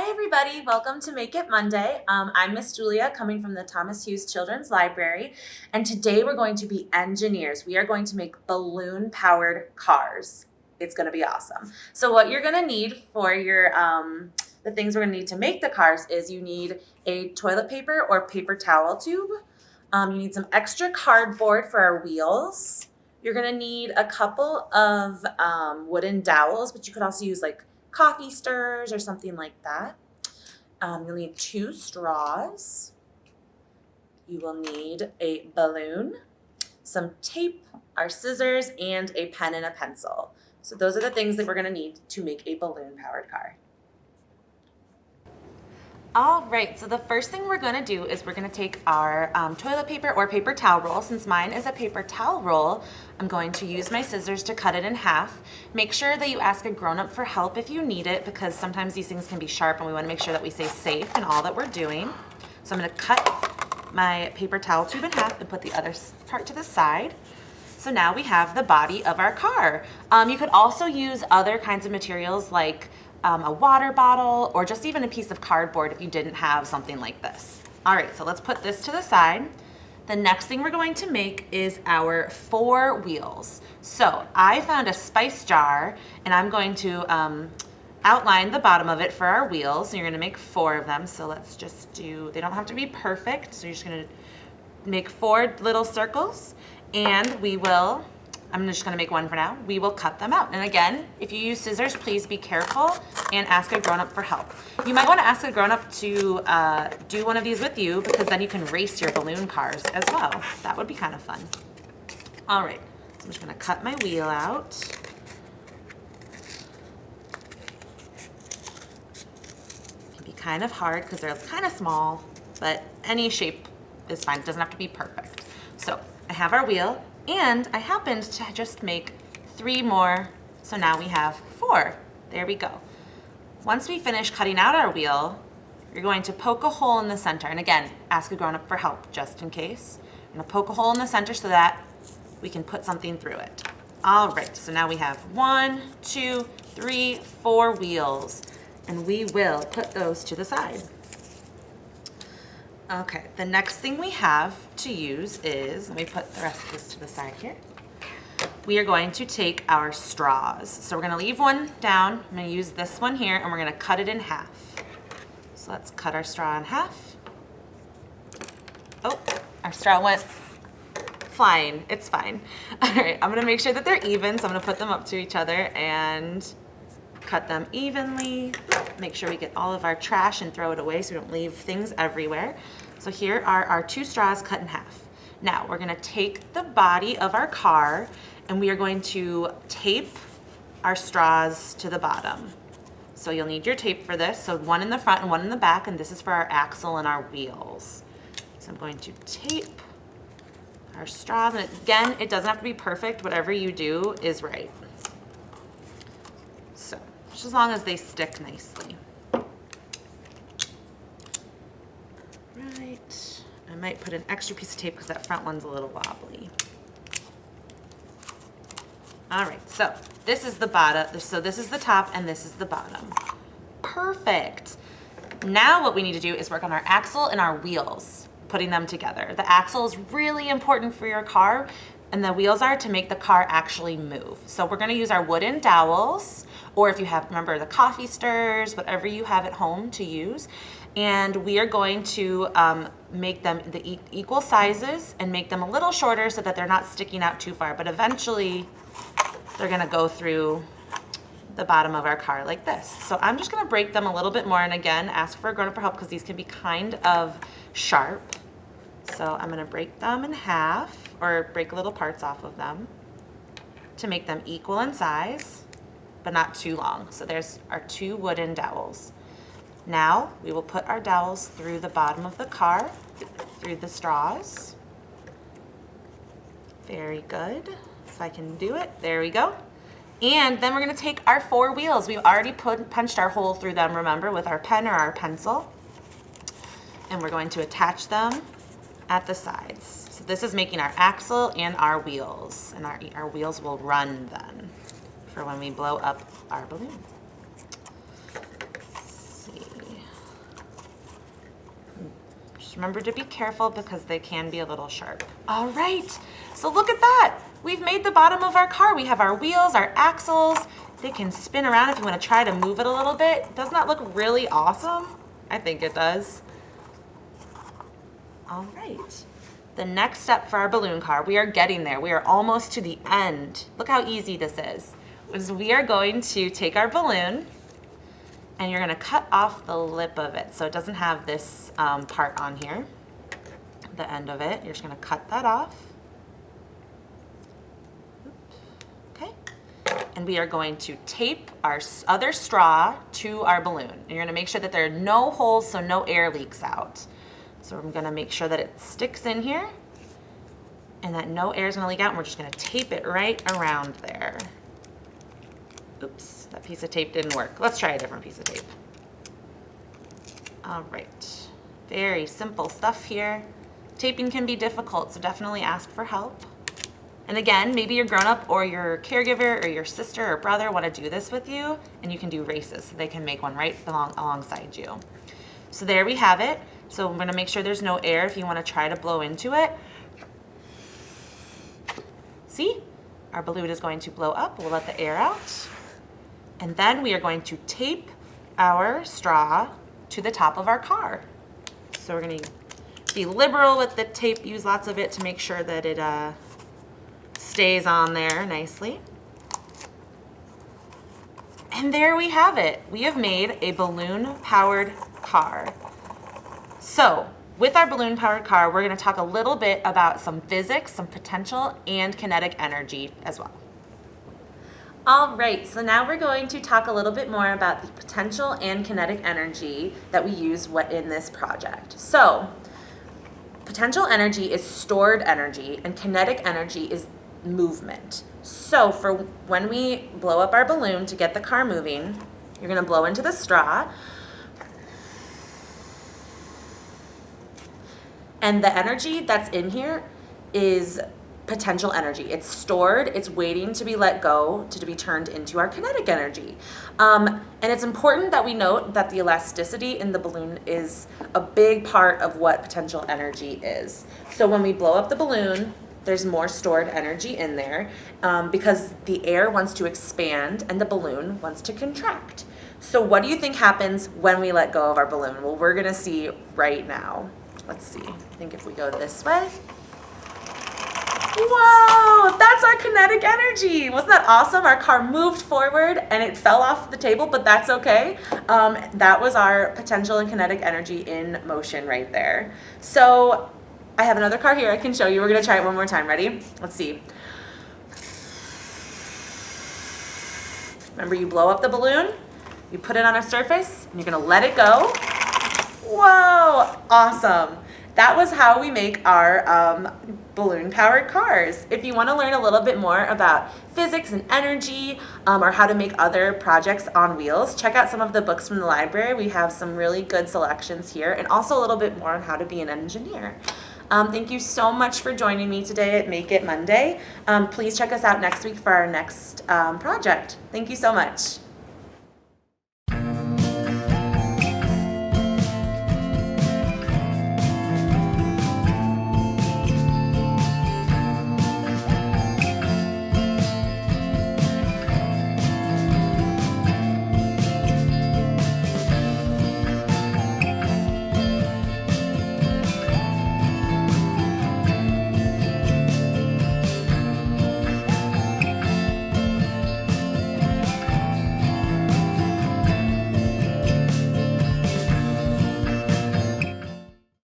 Hi everybody, welcome to Make It Monday. I'm Miss Julia coming from the Thomas Hughes Children's Library, and today we're going to be engineers. We are going to make balloon powered cars. It's going to be awesome. So what you're going to need for your the things we're going to need to make the cars is you need a toilet paper or paper towel tube. You need some extra cardboard for our wheels. You're going to need a couple of wooden dowels, but you could also use like coffee stirs or something like that. You'll need 2 straws. You will need a balloon, some tape, our scissors, and a pen and a pencil. So those are the things that we're going to need to make a balloon-powered car. All right, so the first thing we're gonna do is we're gonna take our toilet paper or paper towel roll. Since mine is a paper towel roll, I'm going to use my scissors to cut it in half. Make sure that you ask a grown-up for help if you need it, because sometimes these things can be sharp and we wanna make sure that we stay safe in all that we're doing. So I'm gonna cut my paper towel tube in half and put the other part to the side. So now we have the body of our car. You could also use other kinds of materials like a water bottle or just even a piece of cardboard if you didn't have something like this. All right, so let's put this to the side. The next thing we're going to make is our 4 wheels. So I found a spice jar and I'm going to outline the bottom of it for our wheels. And you're gonna make 4 of them. So let's just do, they don't have to be perfect. So you're just gonna make 4 little circles and I'm just gonna make 1 for now. We will cut them out. And again, if you use scissors, please be careful and ask a grown-up for help. You might wanna ask a grown-up to do one of these with you, because then you can race your balloon cars as well. That would be kind of fun. All right, so I'm just gonna cut my wheel out. It can be kind of hard because they're kind of small, but any shape is fine. It doesn't have to be perfect. So I have our wheel, and I happened to just make 3 more, so now we have 4. There we go. Once we finish cutting out our wheel, you're going to poke a hole in the center. And again, ask a grown-up for help just in case. I'm gonna poke a hole in the center so that we can put something through it. All right, so now we have 1, 2, 3, 4 wheels, and we will put those to the side. Okay, the next thing we have to use is, let me put the rest of this to the side here. We are going to take our straws. So we're gonna leave 1 down. I'm gonna use this one here and we're gonna cut it in half. So let's cut our straw in half. Oh, our straw went flying, it's fine. All right, I'm gonna make sure that they're even, so I'm gonna put them up to each other and cut them evenly. Make sure we get all of our trash and throw it away so we don't leave things everywhere. So here are our 2 straws cut in half. Now we're gonna take the body of our car and we are going to tape our straws to the bottom. So you'll need your tape for this. So 1 in the front and 1 in the back, and this is for our axle and our wheels. So I'm going to tape our straws, and again, it doesn't have to be perfect. Whatever you do is right. So just as long as they stick nicely. Right, I might put an extra piece of tape because that front one's a little wobbly. All right, so this is the bottom, so this is the top and this is the bottom. Perfect. Now what we need to do is work on our axle and our wheels, putting them together. The axle is really important for your car, and the wheels are to make the car actually move. So we're gonna use our wooden dowels, or if you have, remember, the coffee stirs, whatever you have at home to use. And we are going to make them the equal sizes and make them a little shorter so that they're not sticking out too far, but eventually they're gonna go through the bottom of our car like this. So I'm just gonna break them a little bit more, and again, ask for a grown-up for help because these can be kind of sharp. So I'm gonna break them in half, or break little parts off of them to make them equal in size, but not too long. So there's our 2 wooden dowels. Now we will put our dowels through the bottom of the car, through the straws. Very good. If I can do it, there we go. And then we're gonna take our 4 wheels. We've already punched our hole through them, remember, with our pen or our pencil. And we're going to attach them at the sides. So this is making our axle and our wheels. And our wheels will run then for when we blow up our balloon. Let's see. Just remember to be careful because they can be a little sharp. All right, so look at that. We've made the bottom of our car. We have our wheels, our axles. They can spin around if you want to try to move it a little bit. Doesn't that look really awesome? I think it does. All right. The next step for our balloon car, we are getting there. We are almost to the end. Look how easy this is we are going to take our balloon and you're gonna cut off the lip of it so it doesn't have this part on here, the end of it. You're just gonna cut that off. Okay. And we are going to tape our other straw to our balloon. And you're gonna make sure that there are no holes so no air leaks out. So I'm gonna make sure that it sticks in here and that no air is gonna leak out, and we're just gonna tape it right around there. Oops, that piece of tape didn't work. Let's try a different piece of tape. All right, very simple stuff here. Taping can be difficult, so definitely ask for help. And again, maybe your grown-up or your caregiver or your sister or brother wanna do this with you, and you can do races, so they can make one right alongside you. So there we have it. So I'm gonna make sure there's no air if you wanna try to blow into it. See, our balloon is going to blow up. We'll let the air out. And then we are going to tape our straw to the top of our car. So we're gonna be liberal with the tape, use lots of it to make sure that it stays on there nicely. And there we have it. We have made a balloon-powered car. So with our balloon-powered car, we're gonna talk a little bit about some physics, some potential, and kinetic energy as well. All right, so now we're going to talk a little bit more about the potential and kinetic energy that we use in this project. So potential energy is stored energy, and kinetic energy is movement. So for when we blow up our balloon to get the car moving, you're gonna blow into the straw, and the energy that's in here is potential energy. It's stored, it's waiting to be let go, to be turned into our kinetic energy. And it's important that we note that the elasticity in the balloon is a big part of what potential energy is. So when we blow up the balloon, there's more stored energy in there because the air wants to expand and the balloon wants to contract. So what do you think happens when we let go of our balloon? Well, we're gonna see right now. Let's see, I think if we go this way. Whoa, that's our kinetic energy. Wasn't that awesome? Our car moved forward and it fell off the table, but that's okay. That was our potential and kinetic energy in motion right there. So I have another car here I can show you. We're gonna try it one more time. Ready? Let's see. Remember, you blow up the balloon, you put it on a surface, and you're gonna let it go. Whoa, awesome. That was how we make our balloon-powered cars. If you want to learn a little bit more about physics and energy or how to make other projects on wheels, check out some of the books from the library. We have some really good selections here, and also a little bit more on how to be an engineer. Thank you so much for joining me today at Make It Monday. Please check us out next week for our next project. Thank you so much.